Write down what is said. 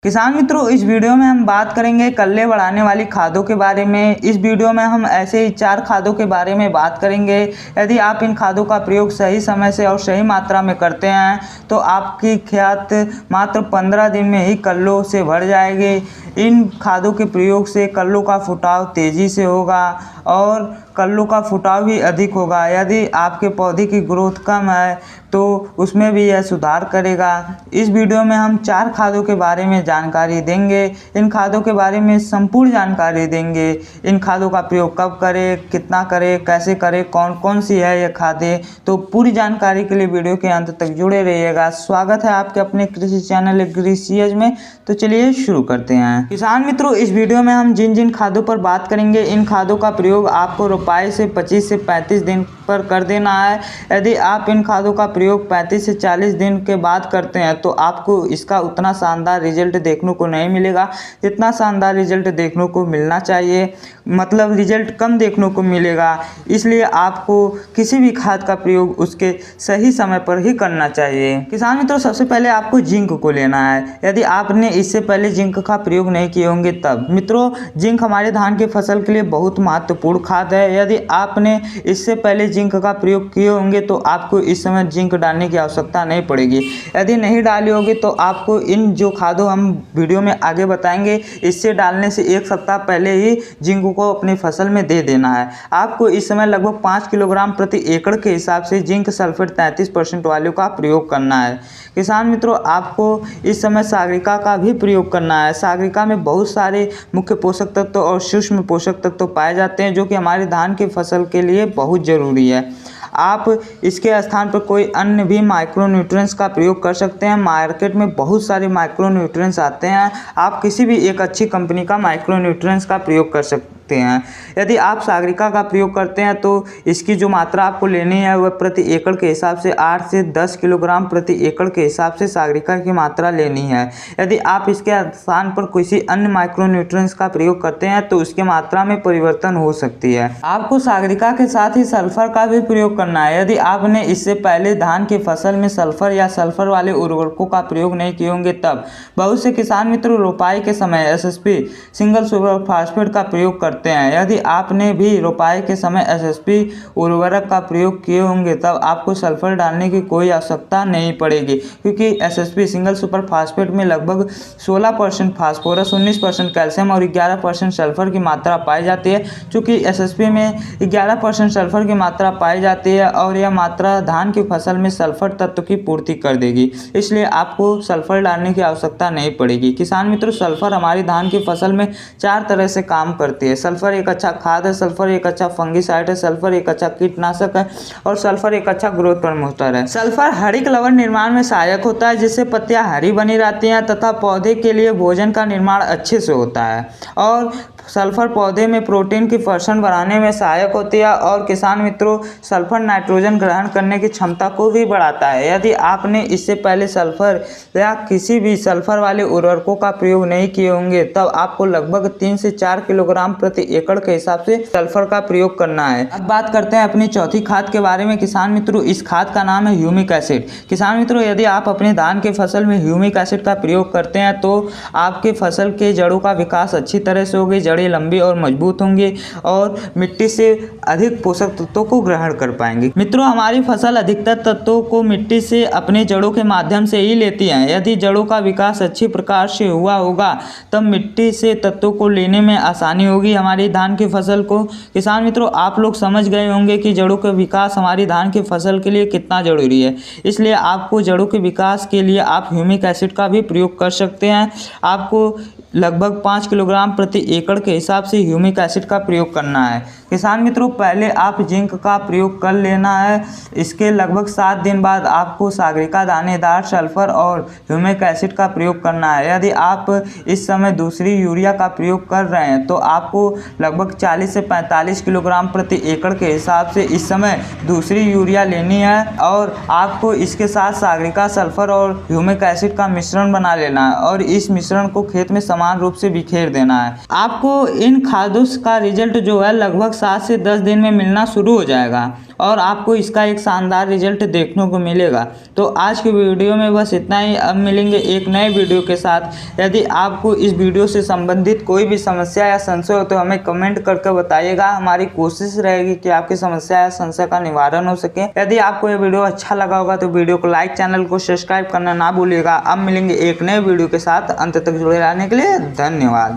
किसान मित्रों, इस वीडियो में हम बात करेंगे कल्ले बढ़ाने वाली खादों के बारे में। इस वीडियो में हम ऐसे ही 4 खादों के बारे में बात करेंगे। यदि आप इन खादों का प्रयोग सही समय से और सही मात्रा में करते हैं तो आपकी खेत मात्र 15 दिन में ही कल्लों से भर जाएगी। इन खादों के प्रयोग से कल्लों का फुटाव तेज़ी से होगा और कल्लों का फुटाव भी अधिक होगा। यदि आपके पौधे की ग्रोथ कम है तो उसमें भी यह सुधार करेगा। इस वीडियो में हम 4 खादों के बारे में जानकारी देंगे। इन खादों के बारे में संपूर्ण जानकारी देंगे। इन खादों का प्रयोग कब करें, कितना करें, कैसे करें, कौन कौन सी है ये खादें, तो पूरी जानकारी के लिए वीडियो के अंत तक जुड़े रहिएगा। स्वागत है आपके अपने कृषि चैनल एग्रीसीएज में। तो चलिए शुरू करते हैं। किसान मित्रों, इस वीडियो में हम जिन जिन खादों पर बात करेंगे, इन खादों का प्रयोग आपको रोपाई से 25 से 35 दिन पर कर देना है। यदि आप इन खादों का प्रयोग 35 से 40 दिन के बाद करते हैं तो आपको इसका उतना शानदार रिजल्ट देखने को नहीं मिलेगा जितना शानदार रिजल्ट देखने को मिलना चाहिए। मतलब रिजल्ट कम देखने को मिलेगा। इसलिए आपको किसी भी खाद का प्रयोग उसके सही समय पर ही करना चाहिए। किसान मित्रों, सबसे पहले आपको जिंक को लेना है। यदि आपने इससे पहले जिंक का प्रयोग नहीं किए होंगे तब। मित्रों, जिंक हमारे धान की फसल के लिए बहुत महत्वपूर्ण खाद है। यदि आपने इससे पहले जिंक का प्रयोग किए होंगे तो आपको इस समय जिंक डालने की आवश्यकता नहीं पड़ेगी। यदि नहीं डाली होगी तो आपको इन जो खादों हम वीडियो में आगे बताएंगे, इससे डालने से 1 सप्ताह पहले ही जिंक को अपनी फसल में दे देना है। आपको इस समय लगभग 5 किलोग्राम प्रति एकड़ के हिसाब से जिंक सल्फेट 33% वाले का प्रयोग करना है। किसान मित्रों, आपको इस समय सागरिका का भी प्रयोग करना है। सागरिका में बहुत सारे मुख्य पोषक तत्व और सूक्ष्म पोषक तत्व पाए जाते हैं जो कि हमारे धान की फसल के लिए बहुत ज़रूरी है। आप इसके स्थान पर कोई अन्य भी माइक्रोन्यूट्रिएंट्स का प्रयोग कर सकते हैं। मार्केट में बहुत सारे माइक्रोन्यूट्रिएंट्स आते हैं। आप किसी भी एक अच्छी कंपनी का माइक्रोन्यूट्रिएंट्स का प्रयोग कर सकते हैं। यदि आप सागरिका का प्रयोग करते हैं तो इसकी जो मात्रा आपको लेनी है वह प्रति एकड़ के हिसाब से 8 से 10 किलोग्राम प्रति एकड़ के हिसाब से सागरिका की मात्रा लेनी है। यदि आप इसके स्थान पर किसी अन्य माइक्रोन्यूट्रिएंट्स का प्रयोग करते हैं तो उसकी मात्रा में परिवर्तन हो सकती है। आपको सागरिका के साथ ही सल्फर का भी प्रयोग करना है। यदि आपने इससे पहले धान की फसल में सल्फर या सल्फर वाले उर्वरकों का प्रयोग नहीं किए होंगे तब। बहुत से किसान मित्रों रोपाई के समय एसएसपी सिंगल सुपर फास्फेट का प्रयोग करते हैं। यदि आपने भी रोपाई के समय एसएसपी उर्वरक का प्रयोग किए होंगे तब आपको सल्फर डालने की कोई आवश्यकता नहीं पड़ेगी, क्योंकि एसएसपी सिंगल सुपर फास्फेट में लगभग 16% फास्फोरस, 19% कैल्शियम और 11% सल्फर की मात्रा पाई जाती है। चूँकि एसएसपी में 11% सल्फर की मात्रा पाई जाती है और यह मात्रा धान की फसल में सल्फर तत्व की पूर्ति कर देगी, इसलिए आपको सल्फर डालने की आवश्यकता नहीं पड़ेगी। किसान मित्रों, सल्फर हमारी धान की फसल में 4 तरह से काम करती है। सल्फर एक अच्छा खाद है, सल्फर एक अच्छा फंगिसाइड है, सल्फर एक अच्छा कीटनाशक है और सल्फर एक अच्छा ग्रोथ प्रमोटर है। सल्फर हरित लवण निर्माण में सहायक होता है, जिससे पत्तियां हरी बनी रहती हैं तथा पौधे के लिए भोजन का निर्माण अच्छे से होता है। और सल्फर पौधे में प्रोटीन की प्रशन बढ़ाने में सहायक होती है और किसान मित्रों सल्फर नाइट्रोजन ग्रहण करने की क्षमता को भी बढ़ाता है। यदि आपने इससे पहले सल्फर या किसी भी सल्फर वाले उर्वरकों का प्रयोग नहीं किए होंगे तब आपको लगभग 3 से 4 किलोग्राम प्रति एकड़ के हिसाब से सल्फर का प्रयोग करना है। अब बात करते हैं अपनी चौथी खाद के बारे में। किसान मित्रों, इस खाद का नाम है ह्यूमिक एसिड। किसान मित्रों, यदि आप अपने धान के फसल में ह्यूमिक एसिड का प्रयोग करते हैं तो आपके फसल के जड़ों का विकास अच्छी तरह से होगी, जड़ें लंबी और मजबूत होंगी और मिट्टी से अधिक पोषक तत्वों को ग्रहण कर पाएंगे। मित्रों, हमारी फसल अधिकतर तत्वों को मिट्टी से अपने जड़ों के माध्यम से ही लेती है। यदि जड़ों का विकास अच्छी प्रकार से हुआ होगा तब मिट्टी से तत्वों को लेने में आसानी होगी हमारी धान की फसल को। किसान मित्रों, आप लोग समझ गए होंगे कि जड़ों का विकास हमारी धान की फसल के लिए कितना जरूरी है। इसलिए आपको जड़ों के विकास के लिए आप ह्यूमिक एसिड का भी प्रयोग कर सकते हैं। आपको लगभग 5 किलोग्राम प्रति एकड़ के हिसाब से ह्यूमिक एसिड का प्रयोग करना है। किसान मित्रों, पहले आप जिंक का प्रयोग कर लेना है। इसके लगभग 7 दिन बाद आपको सागरिका, दानेदार सल्फर और ह्यूमिक एसिड का प्रयोग करना है। यदि आप इस समय दूसरी यूरिया का प्रयोग कर रहे हैं तो आपको लगभग 40 से 45 किलोग्राम प्रति एकड़ के हिसाब से इस समय दूसरी यूरिया लेनी है और आपको इसके साथ सागरिका, सल्फर और ह्यूमिक एसिड का मिश्रण बना लेना है और इस मिश्रण को खेत में समान रूप से बिखेर देना है। आपको इन खादों का रिजल्ट जो है लगभग 7 से 10 दिन में मिलना शुरू हो जाएगा। और आपको इसका एक शानदार रिजल्ट देखने को मिलेगा। तो आज की वीडियो में बस इतना ही। अब मिलेंगे एक नए वीडियो के साथ। यदि आपको इस वीडियो से संबंधित कोई भी समस्या या संशय हो तो हमें कमेंट करके बताइएगा। हमारी कोशिश रहेगी कि आपकी समस्या या संशय का निवारण हो सके। यदि आपको यह वीडियो अच्छा लगा होगा तो वीडियो को लाइक, चैनल को सब्सक्राइब करना ना भूलिएगा। अब मिलेंगे एक नए वीडियो के साथ। अंत तक जुड़े रहने के लिए धन्यवाद।